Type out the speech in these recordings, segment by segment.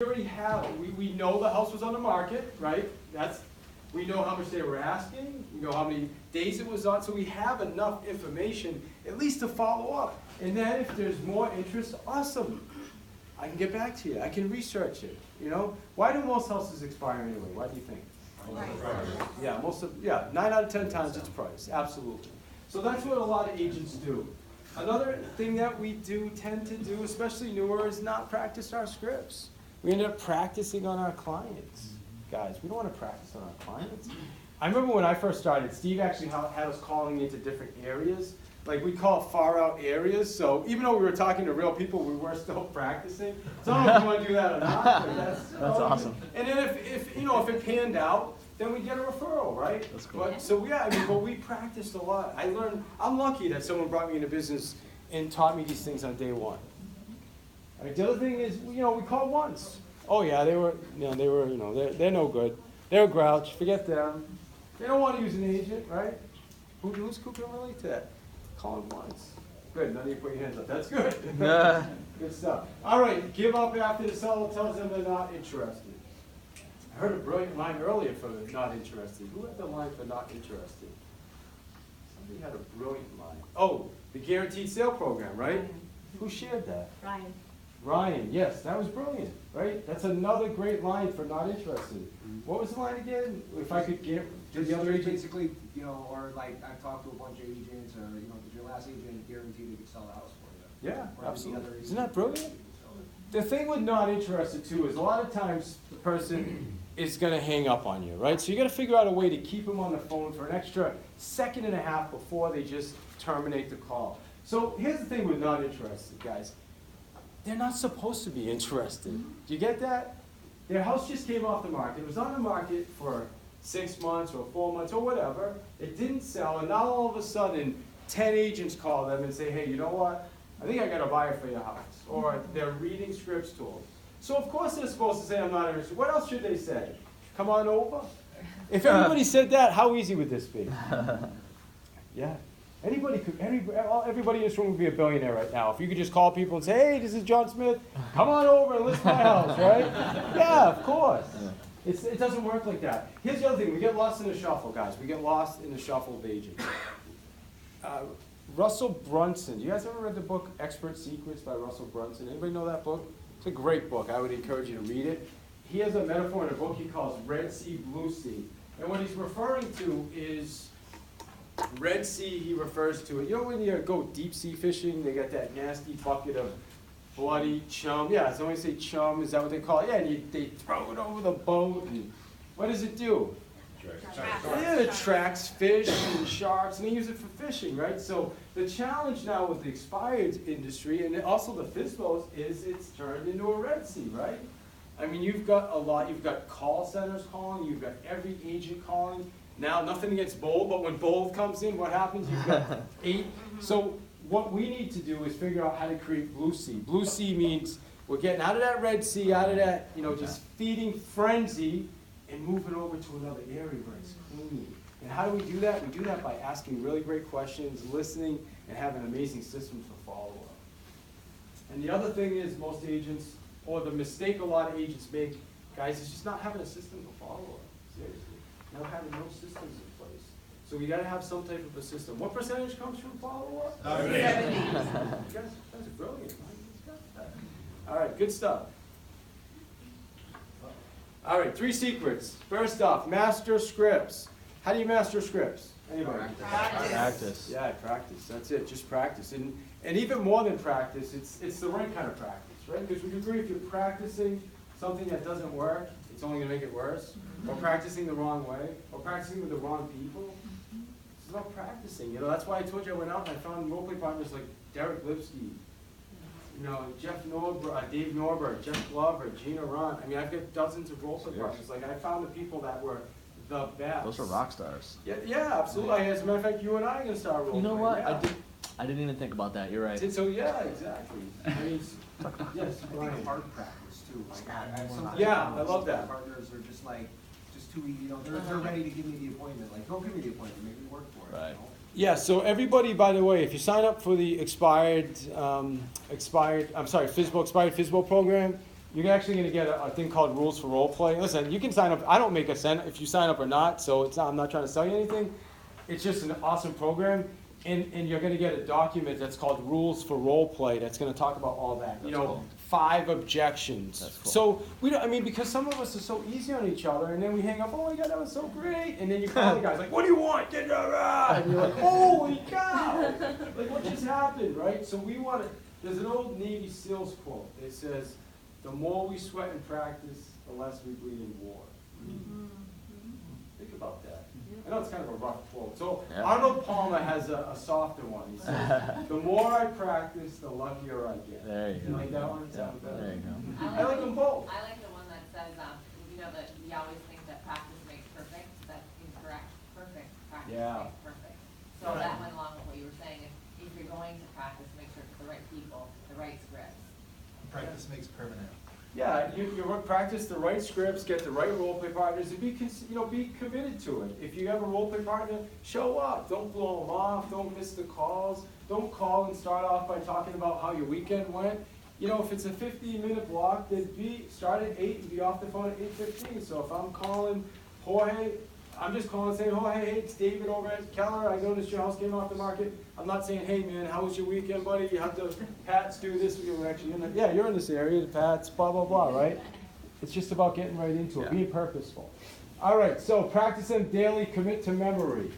We already have, we know the house was on the market, right? We know how much they were asking, we know how many days it was on, so we have enough information at least to follow up. And then if there's more interest, awesome. I can get back to you, I can research it, you know? Why do most houses expire anyway? Why do you think? Yeah, 9 out of 10 times it's price, absolutely. So that's what a lot of agents do. Another thing that we tend to do, especially newer, is not practice our scripts. We end up practicing on our clients. Guys, we don't want to practice on our clients. I remember when I first started, Steve actually had us calling into different areas. Like we call it far out areas, so even though we were talking to real people, we were still practicing. So I don't know if you want to do that or not, but that's awesome. And then if it panned out, then we get a referral, right? That's cool. But, so yeah, but we practiced a lot. I'm lucky that someone brought me into business and taught me these things on day one. All right, the other thing is, we called once. Oh yeah, they're no good. They're a grouch, forget them. They don't want to use an agent, right? Who can relate to that? Call them once. Good, none of you put your hands up, that's good. Good stuff. All right, give up after the seller tells them they're not interested. I heard a brilliant line earlier for the not interested. Who had the line for not interested? Somebody had a brilliant line. Oh, the guaranteed sale program, right? Who shared that? Ryan, yes, that was brilliant, right? That's another great line for not interested. What was the line again? If I could get the other agent. Basically, or like I've talked to a bunch of agents, or did your last agent guarantee they could sell the house for you? Yeah, Or absolutely. Isn't that brilliant? The thing with not interested too is a lot of times the person is going to hang up on you, right? So you got to figure out a way to keep them on the phone for an extra second and a half before they just terminate the call. So here's the thing with not interested, guys. They're not supposed to be interested. Do you get that? Their house just came off the market. It was on the market for 6 months or 4 months or whatever. It didn't sell, and now all of a sudden, 10 agents call them and say, hey, you know what? I think I got a buyer for your house. Or they're reading scripts to them. So of course they're supposed to say, I'm not interested. What else should they say? Come on over? If everybody said that, how easy would this be? Yeah. Everybody in this room would be a billionaire right now. If you could just call people and say, hey, this is John Smith, come on over and list my house, right? Yeah, of course. It doesn't work like that. Here's the other thing. We get lost in the shuffle, guys. We get lost in the shuffle of agents. Russell Brunson. You guys ever read the book Expert Secrets by Russell Brunson? Anybody know that book? It's a great book. I would encourage you to read it. He has a metaphor in a book he calls Red Sea, Blue Sea. And what he's referring to is Red Sea, he refers to it. You know when you go deep sea fishing, they got that nasty bucket of bloody chum. Yeah, so when you say chum, is that what they call it? Yeah, and they throw it over the boat. And what does it do? Yeah, it attracts fish and sharks, and they use it for fishing, right? So the challenge now with the expired industry, and also the FSBOs, is it's turned into a Red Sea, right? I mean, you've got call centers calling, you've got every agent calling. Now, nothing against Bold, but when Bold comes in, what happens? You've got 8. So what we need to do is figure out how to create Blue Sea. Blue Sea means we're getting out of that Red Sea, out of that, just feeding frenzy, and moving over to another area where it's clean. And how do we do that? We do that by asking really great questions, listening, and having amazing systems for follow-up. And the other thing is most agents, or the mistake a lot of agents make, guys, is just not having a system for follow-up. Seriously. Not having no systems in place. So we got to have some type of a system. What percentage comes from follow-up? 70. You guys are brilliant. All right, good stuff. All right, 3 secrets. First off, master scripts. How do you master scripts? Anybody? Practice. Yeah, practice. That's it. Just practice. And even more than practice, it's the right kind of practice, right? Because would you agree if you're practicing something that doesn't work, it's only going to make it worse? Or practicing the wrong way? Or practicing with the wrong people? It's about practicing. That's why I told you I went out and I found role play partners like Derek Lipsky, Jeff Norberg, Dave Norberg, Jeff Glover, Gina Ron. I mean, I've got dozens of role play partners. Like, I found the people that were the best. Those are rock stars. Yeah, absolutely. As a matter of fact, you and I are going to start role You know what? Yeah. I didn't even think about that. You're right. So, yeah, exactly. I mean, yes, I Brian. think hard practice too. Sometimes I love that. Partners are just too easy. They're ready to give me the appointment. Like, don't give me the appointment, make me work for it. Right. Yeah, so everybody, by the way, if you sign up for the FSBO expired FSBO program, you're actually gonna get a thing called Rules for Role Play. Listen, you can sign up, I don't make a cent if you sign up or not, so it's not, I'm not trying to sell you anything. It's just an awesome program, and you're gonna get a document that's called Rules for Role Play that's gonna talk about all that. You That's know, cool. 5 objections. That's cool. So, we don't, I mean, because some of us are so easy on each other, and then we hang up, oh my God, that was so great, and then you call the guys like, what do you want? Get your ride. And you're like, holy cow! Like, what just happened, right? So we want to, there's an old Navy SEALs quote that says, the more we sweat in practice, the less we bleed in war. Think about that. I know it's kind of a rough quote. So Yeah. Arnold Palmer has a softer one. He says, the more I practice, the luckier I get. There you You go. like that one? Yeah, Sound better? there you go. I like them both. I like the one that says, you know, that we always think that practice makes perfect. That's incorrect. Perfect practice Yeah. makes perfect. So Right. that went along with what you were saying. If you're going to practice, make sure it's the right people, the right scripts. Practice makes permanent. Yeah, you practice the right scripts, get the right role play partners, and be committed to it. If you have a role play partner, show up. Don't blow them off. Don't miss the calls. Don't call and start off by talking about how your weekend went. You know, if it's a 15-minute block, then start at 8 and be off the phone at 8:15. So if I'm calling Jorge, I'm just calling saying, oh, hey, it's David over at Keller. I noticed your house came off the market. I'm not saying, hey, man, how was your weekend, buddy? You have the Pats do this. You were actually yeah, you're in this area, the Pats, blah, blah, blah, right? It's just about getting right into it, Yeah. being purposeful. All right, so practice them daily, commit to memory.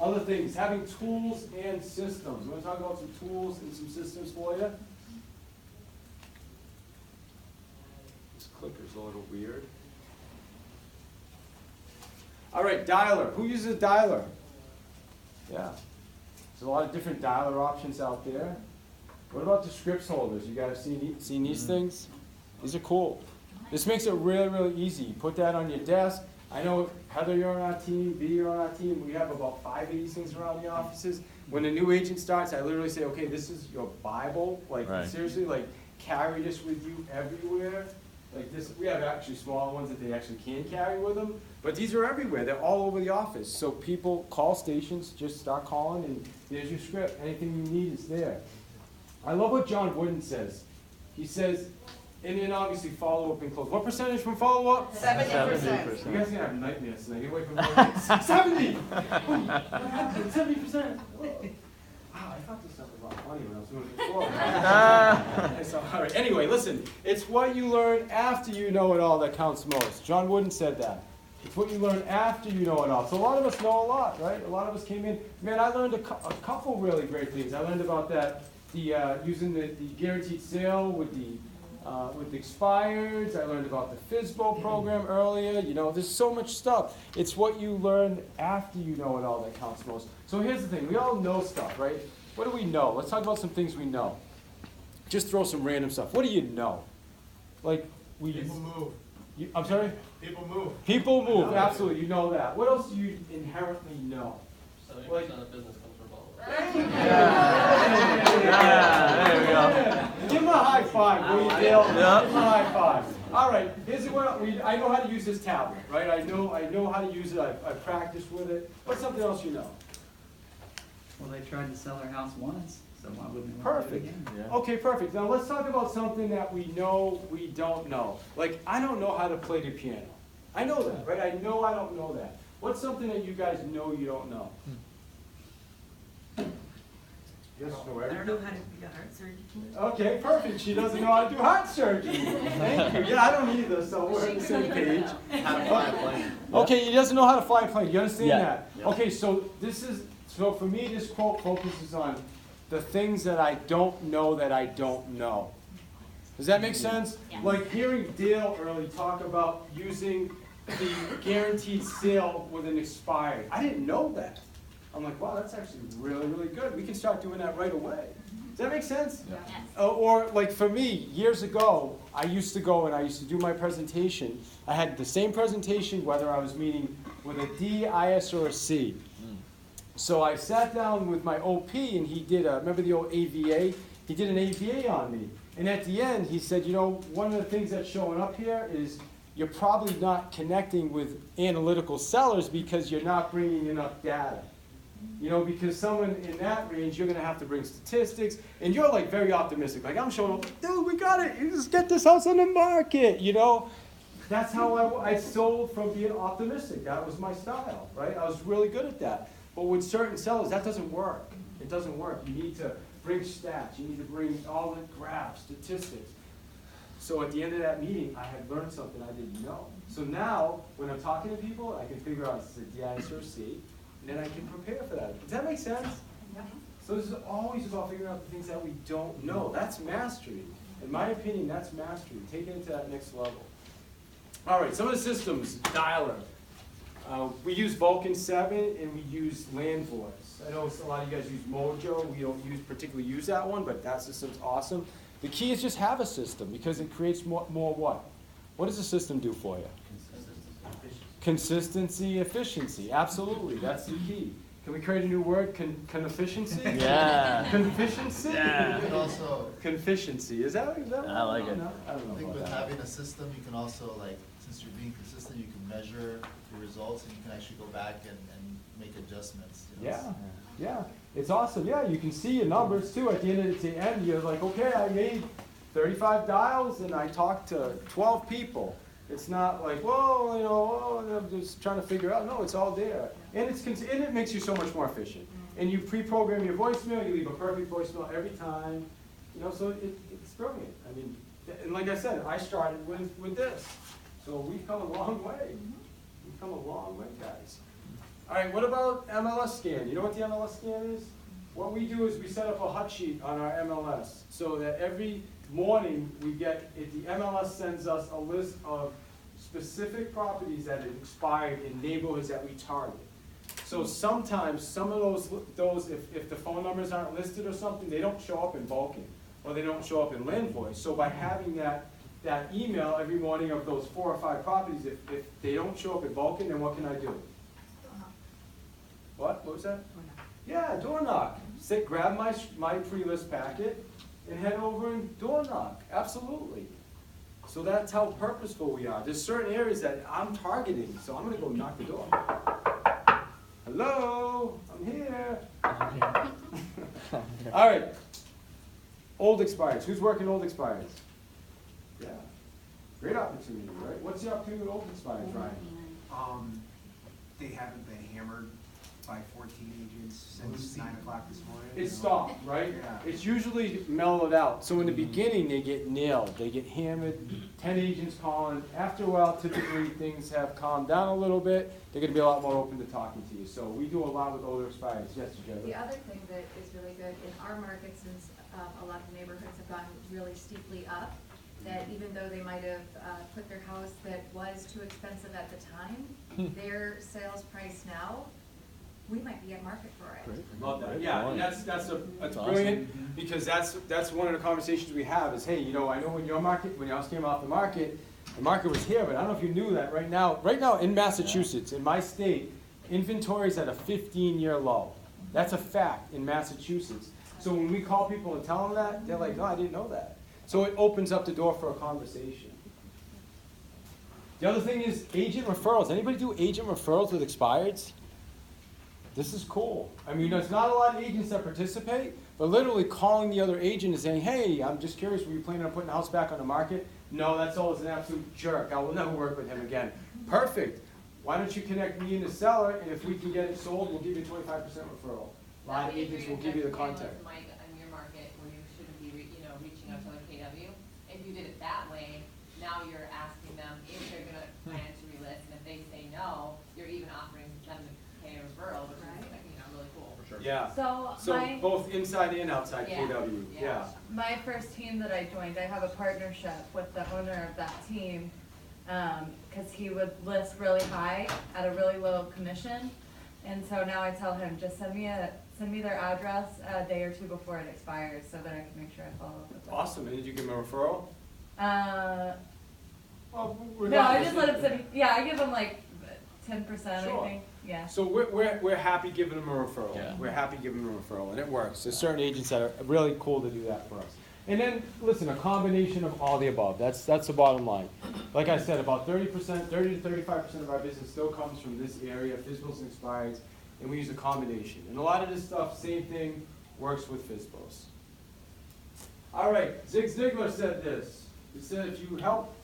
Other things, having tools and systems. We want to talk about some tools and some systems for you? This clicker's a little weird. All right, dialer. Who uses a dialer? Yeah. There's a lot of different dialer options out there. What about the scripts holders? You guys seen these things? These are cool. This makes it really, really easy. You put that on your desk. I know, Heather, you're on our team, B, you're on our team. We have about 5 of these things around the offices. When a new agent starts, I literally say, okay, this is your Bible. Like, Right. seriously, like, carry this with you everywhere. Like this, we have actually smaller ones that they actually can carry with them, but these are everywhere. They're all over the office. So people call stations, just start calling, and there's your script. Anything you need is there. I love what John Wooden says. He says, and then obviously follow-up and close. What percentage from follow-up? 70%. You guys are gonna have nightmares tonight. Get away from me. 70! Oh, what happened? 70%. Oh. Wow, I thought this stuff was a lot funny when I was doing it before. So, all right. Anyway, listen. It's what you learn after you know it all that counts most. John Wooden said that. It's what you learn after you know it all. So a lot of us know a lot, right? A lot of us came in. Man, I learned a couple really great things. I learned about that, using the guaranteed sale with the expireds. I learned about the FSBO program earlier. You know, there's so much stuff. It's what you learn after you know it all that counts most. So here's the thing. We all know stuff, right? What do we know? Let's talk about some things we know. Just throw some random stuff. What do you know? Like, People move. I'm sorry? People move. People move, absolutely, you know that. What else do you inherently know? 70% of business comes from all. Yeah, there we go. Give him a high five, will you, Dale? Yeah. Give him a high five. All right, here's what I know how to use this tablet, right? I know how to use it. I practiced with it. What's something else you know? Well, they tried to sell their house once, so why wouldn't they want to do it Perfect. again? Yeah. Okay, perfect. Now let's talk about something that we know we don't know. Like, I don't know how to play the piano. I know that, right? I know I don't know that. What's something that you guys know you don't know? Yes, no, I don't know how to be a heart surgeon. Okay, perfect. She doesn't know how to do heart surgery. Thank you. Yeah, I don't either, so we're on the same page. How to fly a plane. Okay, he doesn't know how to fly a plane. You understand Yeah. that? Yeah. Okay, so so for me, this quote focuses on the things that I don't know that I don't know. Does that make sense? Yes. Like hearing Dale early talk about using the guaranteed sale with an expired. I didn't know that. I'm like, wow, that's actually really, really good. We can start doing that right away. Does that make sense? Yes. Or like for me, years ago, I used to go and I used to do my presentation. I had the same presentation whether I was meeting with a D, IS, or a C. So I sat down with my OP and he did remember the old AVA? He did an AVA on me. And at the end, he said, you know, one of the things that's showing up here is you're probably not connecting with analytical sellers because you're not bringing enough data. You know, because someone in that range, you're gonna have to bring statistics, and you're like very optimistic. Like I'm showing up, dude, we got it. You just get this house on the market. You know, that's how I sold from being optimistic. That was my style, right? I was really good at that. But with certain sellers, that doesn't work. It doesn't work. You need to bring stats. You need to bring all the graphs, statistics. So at the end of that meeting, I had learned something I didn't know. So now, when I'm talking to people, I can figure out if it's a yes or a C, and then I can prepare for that. Does that make sense? So this is always about figuring out the things that we don't know. That's mastery. In my opinion, that's mastery. Take it into that next level. All right, some of the systems, dialer. We use Vulcan 7 and we use LandVoice. I know a lot of you guys use Mojo. We don't particularly use that one, but that system's awesome. The key is just have a system because it creates more what? What does the system do for you? Consistency, efficiency. Absolutely, that's the key. Can we create a new word? Conefficiency? Yeah. Conefficiency? Yeah. You can also, Conefficiency. Is that I like it. I don't I know think about with that. having a system, you can also, like, since you're being consistent, you can measure the results and you can actually go back and make adjustments. You know? Yeah, yeah, it's awesome. Yeah, you can see your numbers too. At the end, you're like, okay, I made 35 dials and I talked to 12 people. It's not like, whoa, you know, I'm just trying to figure out. No, it's all there, and and it makes you so much more efficient. And you pre-program your voicemail. You leave a perfect voicemail every time. You know, so it's brilliant. I mean, and like I said, I started with this, so we've come a long way. We've come a long way, guys. All right, what about MLS scan? You know what the MLS scan is? What we do is we set up a hot sheet on our MLS so that every morning we get, if the MLS sends us a list of specific properties that have expired in neighborhoods that we target. So sometimes some of those if the phone numbers aren't listed or something, they don't show up in Vulcan or they don't show up in LandVoice. So by having that email every morning of those 4 or 5 properties, if they don't show up in Vulcan, then what can I do? What was that? Yeah, door knock. Grab my pre-list packet and head over and door knock. Absolutely. So that's how purposeful we are. There's certain areas that I'm targeting, so I'm going to go knock the door. Hello, I'm here. All right. Old expireds. Who's working old expireds? Yeah. Great opportunity, right? What's the opportunity with old expireds, Ryan? They haven't been hammered by 14 agents since 9 o'clock this morning. It's you know? stopped, right? Yeah. It's usually mellowed out. So in the beginning, they get nailed. They get hammered, 10 agents calling. After a while, typically things have calmed down a little bit. They're gonna be a lot more open to talking to you. So we do a lot with older expireds. Yes, Jennifer? The other thing that is really good in our market, since a lot of neighborhoods have gone really steeply up, that even though they might have put their house that was too expensive at the time, their sales price now, we might be at market for it. Love that. Yeah, and that's That's brilliant, because that's one of the conversations we have is, hey, you know, I know when your house came off the market was here, but I don't know if you knew that right now in Massachusetts, in my state, inventory is at a 15-year low. That's a fact in Massachusetts. So when we call people and tell them that, they're like, no, I didn't know that. So it opens up the door for a conversation. The other thing is agent referrals. Anybody do agent referrals with expireds? This is cool. I mean, there's not a lot of agents that participate, but literally calling the other agent and saying, hey, I'm just curious, were you planning on putting the house back on the market? No, that's always an absolute jerk. I will never work with him again. Perfect. Why don't you connect me and the seller, and if we can get it sold, we'll give you 25% referral. A lot of agents will give you the contact. Mike, on your market, where you shouldn't be, reaching out to other KW, if you did it that way, now you're asking them if they're gonna plan to relist, and if they say no, you're even offering them to pay a referral, which is, really cool. For sure. Yeah. So my, both inside and outside Yeah. KW. Yeah. my first team that I joined, I have a partnership with the owner of that team, cause he would list really high at a really low commission. And so now I tell him, just send me their address a day or 2 before it expires so that I can make sure I follow up with them. Awesome. And did you give him a referral? Well, No, I just let him send, I give him like 10%, Sure. I think, yeah. So we're happy giving them a referral. Yeah. We're happy giving them a referral, and it works. There's certain agents that are really cool to do that for us. And then, listen, a combination of all the above. That's the bottom line. Like I said, about 30% to 35% of our business still comes from this area, physicals and expireds. and we use a combination. And a lot of this stuff, same thing, works with FSBOs. All right, Zig Ziglar said this. He said if you can help